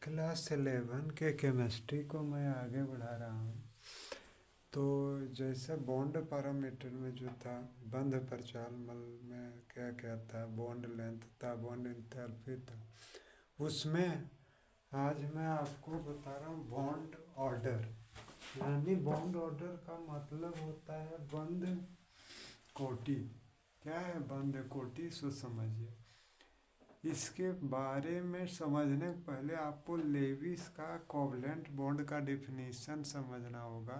Class 11 के chemistry को मैं आगे बढ़ा रहा हूँ। तो जैसे बॉन्ड पैरामीटर में जो था बंध प्रचाल मल में क्या क्या था, बॉन्ड लेंथ था, बॉन्ड इंथैल्पी था, उसमें आज मैं आपको बता रहा हूँ बॉन्ड ऑर्डर। यानी बॉन्ड ऑर्डर का मतलब होता है बंध कोटि। क्या है बंध कोटि, सो समझिए। इसके बारे में समझने के पहले आपको लेविस का कोवलेंट बॉन्ड का डिफिनीशन समझना होगा,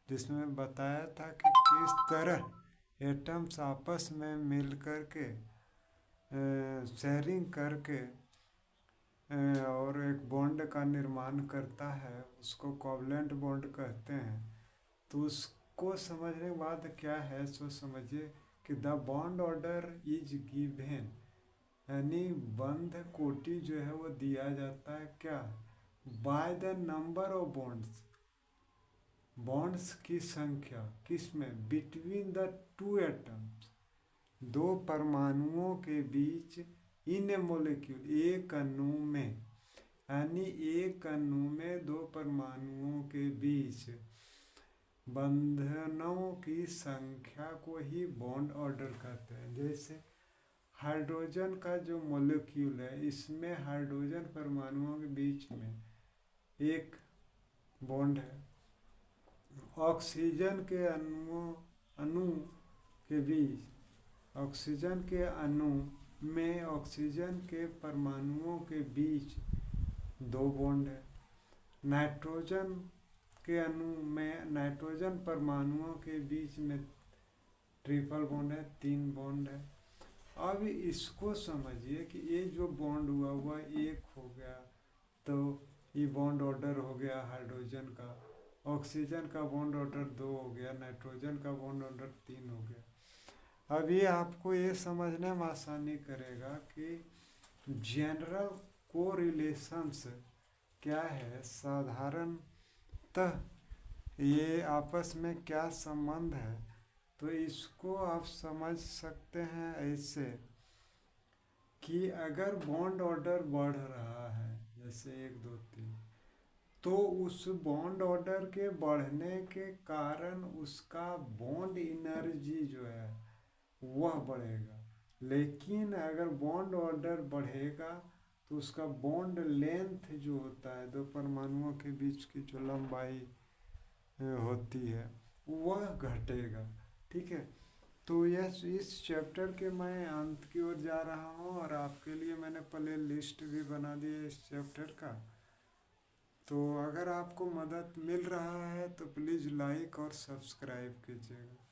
जिसमें बताया था कि किस तरह एटम्स आपस में मिल कर के शेयरिंग करके और एक बॉन्ड का निर्माण करता है, उसको कोवलेंट बॉन्ड कहते हैं। तो उसको समझने के बाद क्या है सो समझिए कि the bond order is given, यानी बंध कोटि जो है वो दिया जाता है क्या, by the number of bonds, bonds की संख्या किसमें, बिटवीन द टू एटम्स, दो परमाणुओं के बीच, इन ए मोलिक्यूल, एक अणु में, यानी एक अणु में दो परमाणुओं के बीच बंधनों की संख्या को ही बॉन्ड ऑर्डर कहते हैं। जैसे हाइड्रोजन का जो मॉलिक्यूल है, इसमें हाइड्रोजन परमाणुओं के बीच में एक बॉन्ड है। ऑक्सीजन के अणु के बीच, ऑक्सीजन के अणु में ऑक्सीजन के परमाणुओं के बीच दो बॉन्ड है। नाइट्रोजन के अणु में नाइट्रोजन परमाणुओं के बीच में ट्रिपल बॉन्ड है, तीन बॉन्ड है। अब इसको समझिए कि ये जो बॉन्ड हुआ एक हो गया, तो ये बॉन्ड ऑर्डर हो गया हाइड्रोजन का, ऑक्सीजन का बॉन्ड ऑर्डर 2 हो गया, नाइट्रोजन का बॉन्ड ऑर्डर 3 हो गया। अब ये आपको ये समझने में आसानी करेगा कि जनरल कोरिलेशंस क्या है, साधारणतः ये आपस में क्या संबंध है। तो इसको आप समझ सकते हैं ऐसे कि अगर बॉन्ड ऑर्डर बढ़ रहा है, जैसे 1 2 3, तो उस बॉन्ड ऑर्डर के बढ़ने के कारण उसका बॉन्ड एनर्जी जो है वह बढ़ेगा। लेकिन अगर बॉन्ड ऑर्डर बढ़ेगा तो उसका बॉन्ड लेंथ जो होता है, दो परमाणुओं के बीच की जो लंबाई होती है वह घटेगा। ठीक है, तो यह इस चैप्टर के मैं अंत की ओर जा रहा हूँ और आपके लिए मैंने प्ले लिस्ट भी बना दी है इस चैप्टर का। तो अगर आपको मदद मिल रहा है तो प्लीज़ लाइक और सब्सक्राइब कीजिएगा।